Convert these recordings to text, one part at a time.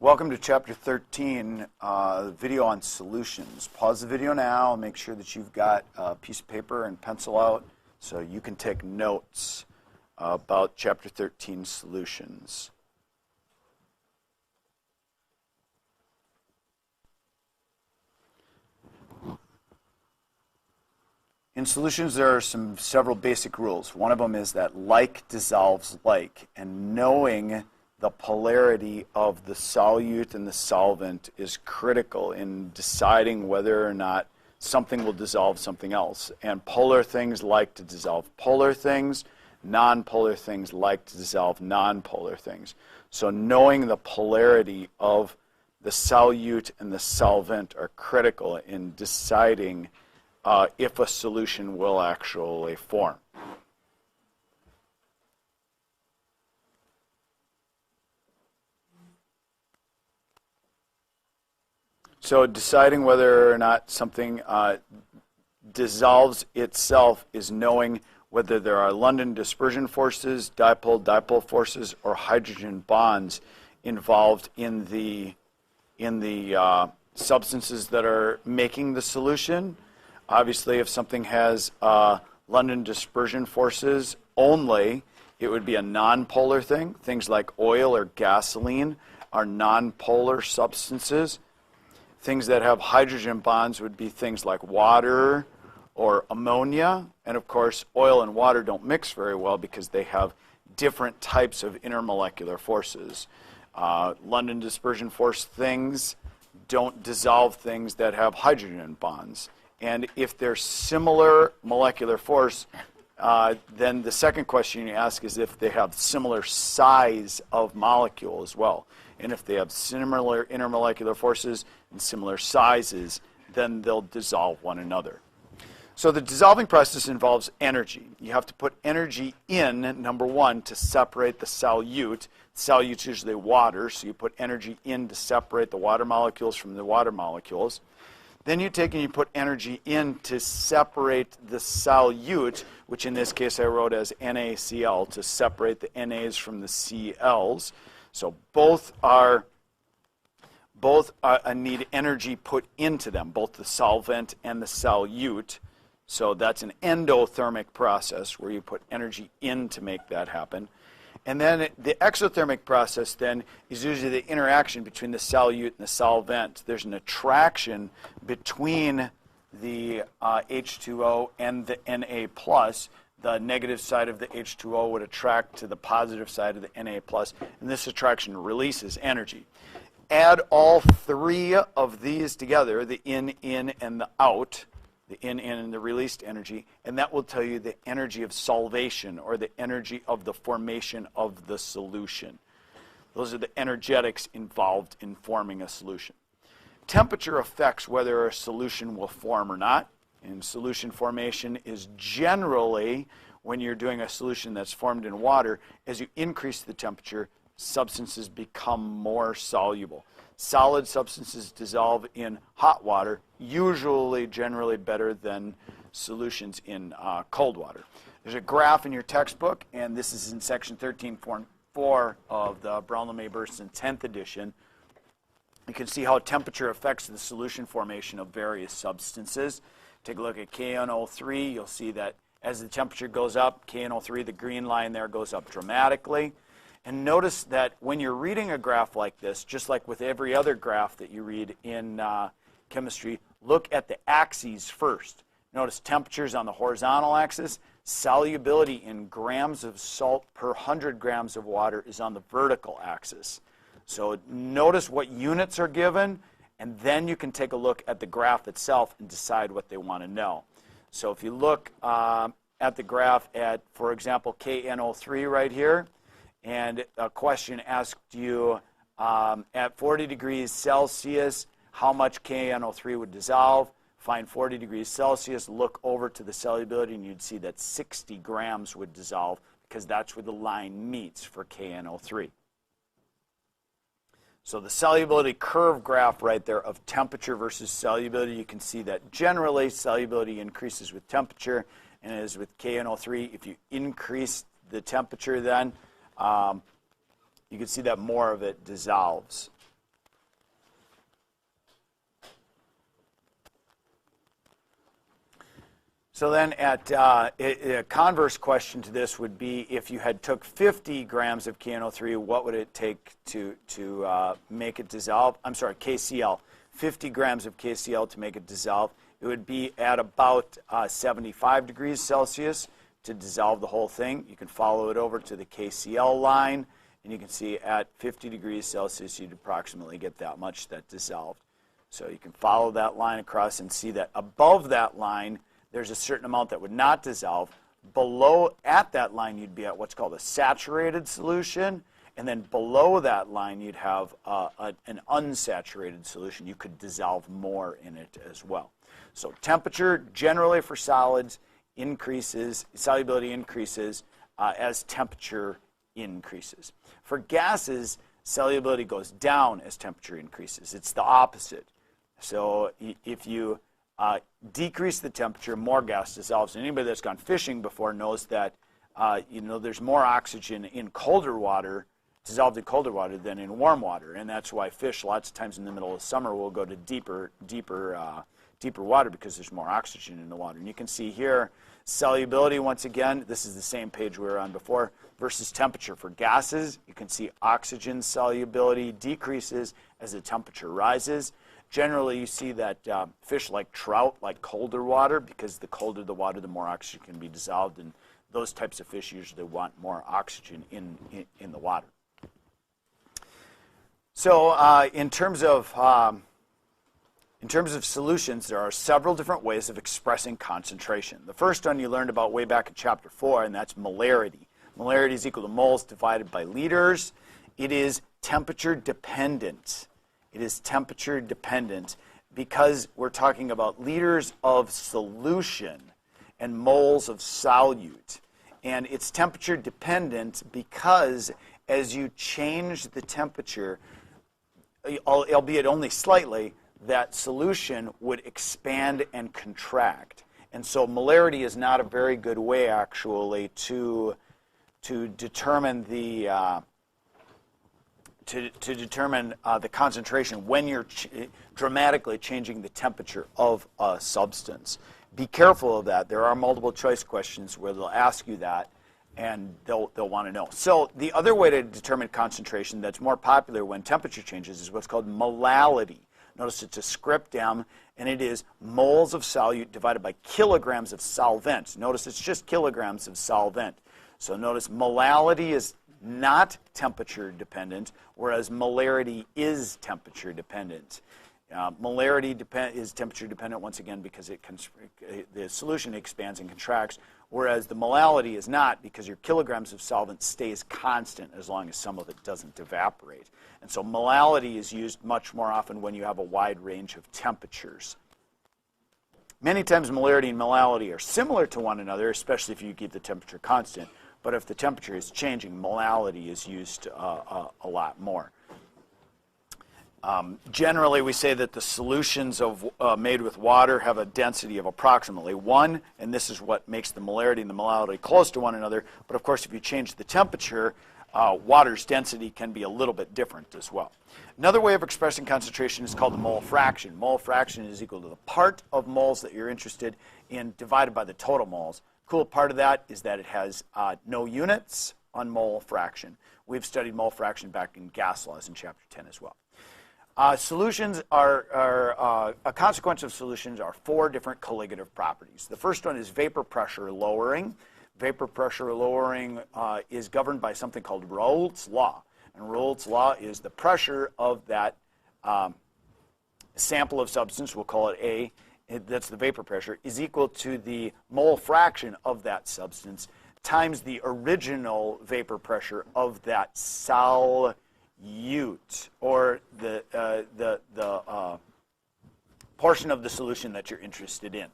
Welcome to Chapter 13, video on solutions. Pause the video now. Make sure that you've got a piece of paper and pencil out so you can take notes about Chapter 13 solutions. In solutions, there are several basic rules. One of them is that like dissolves like, and knowing the polarity of the solute and the solvent is critical in deciding whether or not something will dissolve something else. And polar things like to dissolve polar things, non-polar things like to dissolve non-polar things. So knowing the polarity of the solute and the solvent are critical in deciding if a solution will actually form. So deciding whether or not something dissolves itself is knowing whether there are London dispersion forces, dipole-dipole forces, or hydrogen bonds involved in the substances that are making the solution. Obviously, if something has London dispersion forces only, it would be a non-polar thing. Things like oil or gasoline are non-polar substances. Things that have hydrogen bonds would be things like water or ammonia. And of course, oil and water don't mix very well because they have different types of intermolecular forces. London dispersion force things don't dissolve things that have hydrogen bonds. And if they're similar molecular force, then the second question you ask is if they have similar size of molecule as well. And if they have similar intermolecular forces and similar sizes, then they'll dissolve one another. So the dissolving process involves energy. You have to put energy in, number one, to separate the solute. Solute's usually water, so you put energy in to separate the water molecules from the water molecules. Then you take and you put energy in to separate the solute, which in this case I wrote as NaCl, to separate the NAs from the Cls. So both need energy put into them, both the solvent and the solute. So that's an endothermic process where you put energy in to make that happen. And then the exothermic process then is usually the interaction between the solute and the solvent. There's an attraction between the H2O and the Na+. The negative side of the H2O would attract to the positive side of the Na+, and this attraction releases energy. Add all three of these together, the in, and the out, the in, and the released energy, and that will tell you the energy of solvation, or the energy of the formation of the solution. Those are the energetics involved in forming a solution. Temperature affects whether a solution will form or not. And solution formation is generally, when you're doing a solution that's formed in water, as you increase the temperature, substances become more soluble. Solid substances dissolve in hot water, usually generally better than solutions in cold water. There's a graph in your textbook, and this is in section 13.4 of the Brown-Lemay-Burston 10th edition. You can see how temperature affects the solution formation of various substances. Take a look at KNO3. You'll see that as the temperature goes up, KNO3, the green line there, goes up dramatically. And notice that when you're reading a graph like this, just like with every other graph that you read in chemistry, look at the axes first. Notice temperatures on the horizontal axis. Solubility in grams of salt per 100 grams of water is on the vertical axis. So notice what units are given, and then you can take a look at the graph itself and decide what they want to know. So if you look at the graph at, for example, KNO3 right here, and a question asked you at 40 degrees Celsius, how much KNO3 would dissolve? Find 40 degrees Celsius, look over to the solubility, and you'd see that 60 grams would dissolve because that's where the line meets for KNO3. So the solubility curve graph right there of temperature versus solubility, you can see that generally solubility increases with temperature, and as with KNO3, if you increase the temperature then, you can see that more of it dissolves. So then a converse question to this would be, if you had took 50 grams of KNO3, what would it take to make it dissolve? I'm sorry, KCl. 50 grams of KCl to make it dissolve. It would be at about 75 degrees Celsius to dissolve the whole thing. You can follow it over to the KCl line, and you can see at 50 degrees Celsius, you'd approximately get that much that dissolved. So you can follow that line across and see that above that line, there's a certain amount that would not dissolve. Below, at that line, you'd be at what's called a saturated solution. And then below that line, you'd have an unsaturated solution. You could dissolve more in it as well. So temperature, generally for solids, increases, solubility increases as temperature increases. For gases, solubility goes down as temperature increases. It's the opposite. So if you decrease the temperature, more gas dissolves. And anybody that's gone fishing before knows that there's more oxygen in colder water, dissolved in colder water, than in warm water. And that's why fish lots of times in the middle of summer will go to deeper water, because there's more oxygen in the water. And you can see here solubility, once again, this is the same page we were on before, versus temperature. For gases, you can see oxygen solubility decreases as the temperature rises. Generally, you see that fish like trout like colder water, because the colder the water, the more oxygen can be dissolved, and those types of fish usually want more oxygen in the water. So in terms of solutions, there are several different ways of expressing concentration. The first one you learned about way back in Chapter 4, and that's molarity. Molarity is equal to moles divided by liters. It is temperature dependent. It is temperature dependent because we're talking about liters of solution and moles of solute. And it's temperature dependent because as you change the temperature, albeit only slightly, that solution would expand and contract. And so molarity is not a very good way, actually, to determine the the concentration when you're dramatically changing the temperature of a substance. Be careful of that. There are multiple choice questions where they'll ask you that, and they'll want to know. So the other way to determine concentration that's more popular when temperature changes is what's called molality. Notice it's a script M, and it is moles of solute divided by kilograms of solvent. Notice it's just kilograms of solvent. So notice molality is not temperature dependent, whereas molarity is temperature dependent. Molarity is temperature dependent, once again, because the solution expands and contracts, whereas the molality is not, because your kilograms of solvent stays constant as long as some of it doesn't evaporate. And so molality is used much more often when you have a wide range of temperatures. Many times molarity and molality are similar to one another, especially if you keep the temperature constant. But if the temperature is changing, molality is used a lot more. Generally, we say that the solutions made with water have a density of approximately 1, and this is what makes the molarity and the molality close to one another. But of course, if you change the temperature, water's density can be a little bit different as well. Another way of expressing concentration is called the mole fraction. Mole fraction is equal to the part of moles that you're interested in divided by the total moles. Cool part of that is that it has no units on mole fraction. We've studied mole fraction back in gas laws in Chapter 10 as well. Solutions are a consequence of solutions are 4 different colligative properties. The first one is vapor pressure lowering. Vapor pressure lowering is governed by something called Raoult's law. And Raoult's law is the pressure of that sample of substance, we'll call it A, that's the vapor pressure, is equal to the mole fraction of that substance times the original vapor pressure of that solute, or the portion of the solution that you're interested in.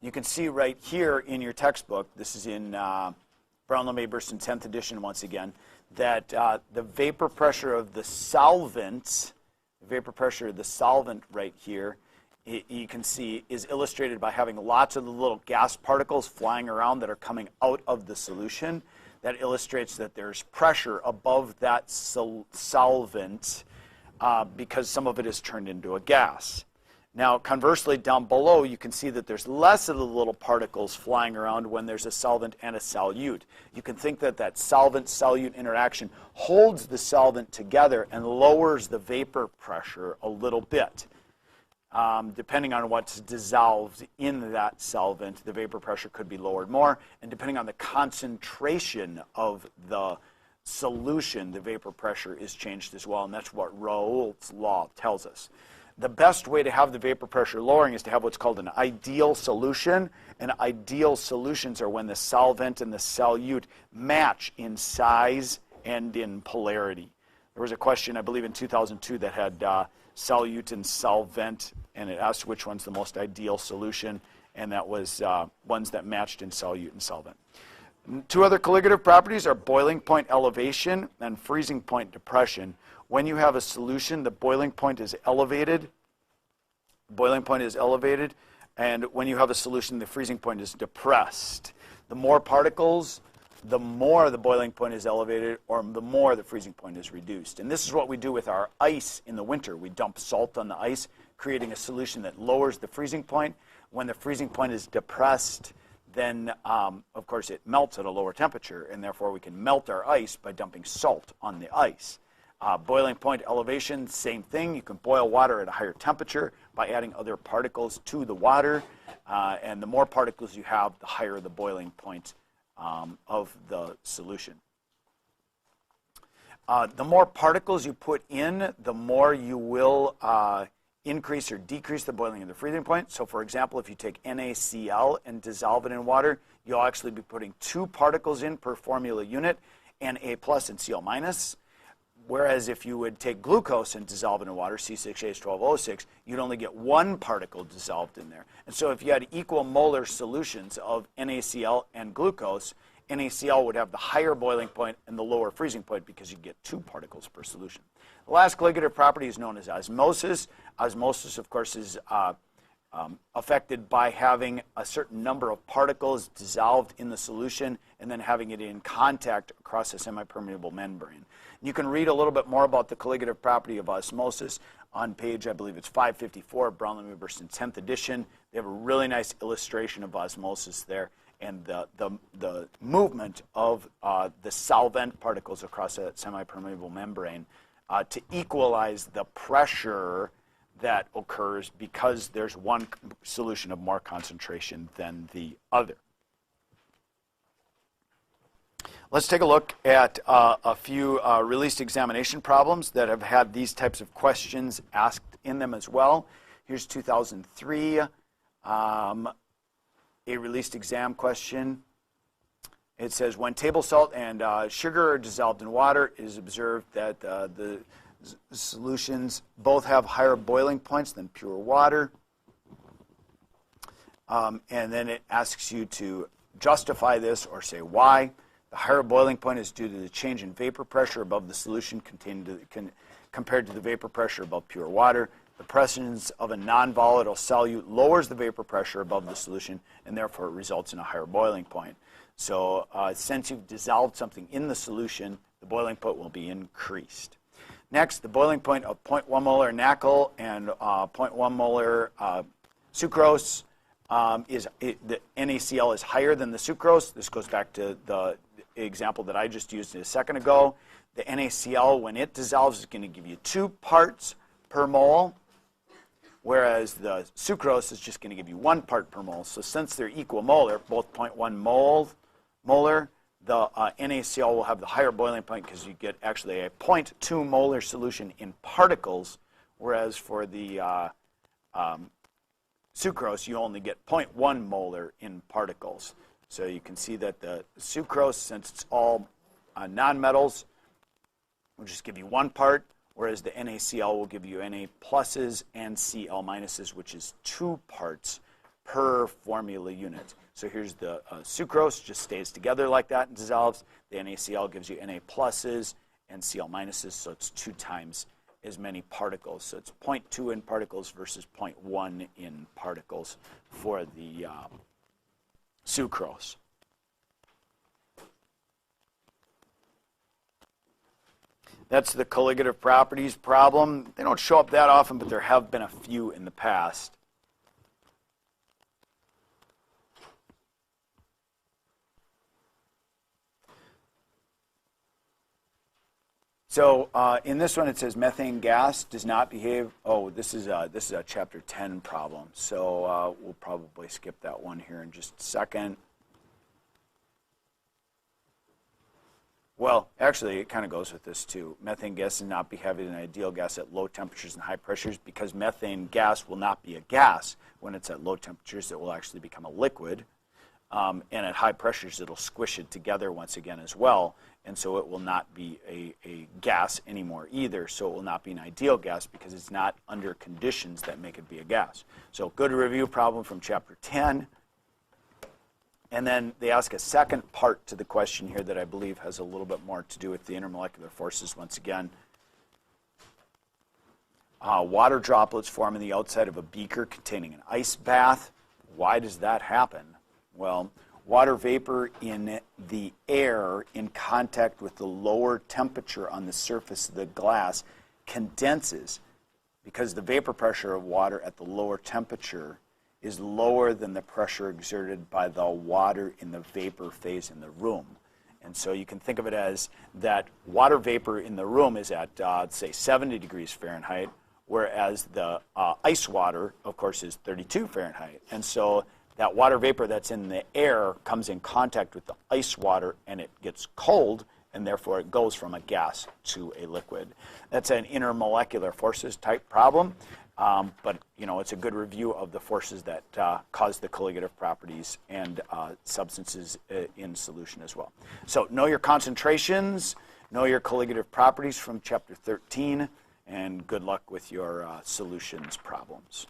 You can see right here in your textbook, this is in Brownlow-Mayburst 10th edition once again, that the vapor pressure of the solvent, right here, you can see is illustrated by having lots of the little gas particles flying around that are coming out of the solution. That illustrates that there's pressure above that solvent because some of it is turned into a gas. Now, conversely, down below, you can see that there's less of the little particles flying around when there's a solvent and a solute. You can think that that solvent-solute interaction holds the solvent together and lowers the vapor pressure a little bit. Depending on what's dissolved in that solvent, the vapor pressure could be lowered more, and depending on the concentration of the solution, the vapor pressure is changed as well, and that's what Raoult's law tells us. The best way to have the vapor pressure lowering is to have what's called an ideal solution, and ideal solutions are when the solvent and the solute match in size and in polarity. There was a question, I believe in 2002, that had solute and solvent, and it asked which one's the most ideal solution, and that was ones that matched in solute and solvent. Two other colligative properties are boiling point elevation and freezing point depression. When you have a solution, the boiling point is elevated. Boiling point is elevated, and when you have a solution, the freezing point is depressed. The more particles, the more the boiling point is elevated, or the more the freezing point is reduced. And this is what we do with our ice in the winter. We dump salt on the ice, creating a solution that lowers the freezing point. When the freezing point is depressed, then, of course, it melts at a lower temperature, and therefore we can melt our ice by dumping salt on the ice. Boiling point elevation, same thing. You can boil water at a higher temperature by adding other particles to the water, and the more particles you have, the higher the boiling point of the solution. The more particles you put in, the more you will increase or decrease the boiling and the freezing point. So, for example, if you take NaCl and dissolve it in water, you'll actually be putting 2 particles in per formula unit, Na plus and Cl minus. Whereas if you would take glucose and dissolve it in water, C6H12O6, you'd only get 1 particle dissolved in there. And so if you had equal molar solutions of NaCl and glucose, NaCl would have the higher boiling point and the lower freezing point because you get 2 particles per solution. The last colligative property is known as osmosis. Osmosis, of course, is affected by having a certain number of particles dissolved in the solution and then having it in contact across a semi-permeable membrane. You can read a little bit more about the colligative property of osmosis on page, I believe it's 554 of Brownlee-Wilburson's 10th edition. They have a really nice illustration of osmosis there and the movement of the solvent particles across a semi-permeable membrane to equalize the pressure that occurs because there's one solution of more concentration than the other. Let's take a look at a few released examination problems that have had these types of questions asked in them as well. Here's 2003, a released exam question. It says, when table salt and sugar are dissolved in water, it is observed that the solutions both have higher boiling points than pure water. And then it asks you to justify this or say why. The higher boiling point is due to the change in vapor pressure above the solution compared to the vapor pressure above pure water. The presence of a non-volatile solute lowers the vapor pressure above the solution, and therefore it results in a higher boiling point. So since you've dissolved something in the solution, the boiling point will be increased. Next, the boiling point of 0.1 molar NaCl and 0.1 molar sucrose the NaCl is higher than the sucrose. This goes back to the example that I just used a second ago. The NaCl, when it dissolves, is going to give you 2 parts per mole, whereas the sucrose is just going to give you 1 part per mole. So since they're equal molar, both 0.1 molar, the NaCl will have the higher boiling point because you get actually a 0.2 molar solution in particles, whereas for the sucrose, you only get 0.1 molar in particles. So you can see that the sucrose, since it's all nonmetals, will just give you 1 part, whereas the NaCl will give you Na pluses and Cl minuses, which is 2 parts per formula unit. So here's the sucrose, just stays together like that and dissolves. The NaCl gives you Na pluses and Cl minuses, so it's 2 times as many particles. So it's 0.2 in particles versus 0.1 in particles for the sucrose. That's the colligative properties problem. They don't show up that often, but there have been a few in the past. So in this one, it says methane gas does not behave. Oh, this is a chapter 10 problem. So we'll probably skip that one here in just a second. Well, actually, it kind of goes with this too. Methane gas does not behave as an ideal gas at low temperatures and high pressures because methane gas will not be a gas when it's at low temperatures. It will actually become a liquid. And at high pressures, it'll squish it together once again as well. And so it will not be a gas anymore either. So it will not be an ideal gas because it's not under conditions that make it be a gas. So good review problem from chapter 10. And then they ask a second part to the question here that I believe has a little bit more to do with the intermolecular forces once again. Water droplets form in the outside of a beaker containing an ice bath. Why does that happen? Well, water vapor in the air in contact with the lower temperature on the surface of the glass condenses because the vapor pressure of water at the lower temperature is lower than the pressure exerted by the water in the vapor phase in the room. And so you can think of it as that water vapor in the room is at, say, 70 degrees Fahrenheit, whereas the ice water, of course, is 32 Fahrenheit. And so that water vapor that's in the air comes in contact with the ice water and it gets cold, and therefore it goes from a gas to a liquid. That's an intermolecular forces type problem, but you know, it's a good review of the forces that cause the colligative properties and substances in solution as well. So know your concentrations, know your colligative properties from chapter 13, and good luck with your solutions problems.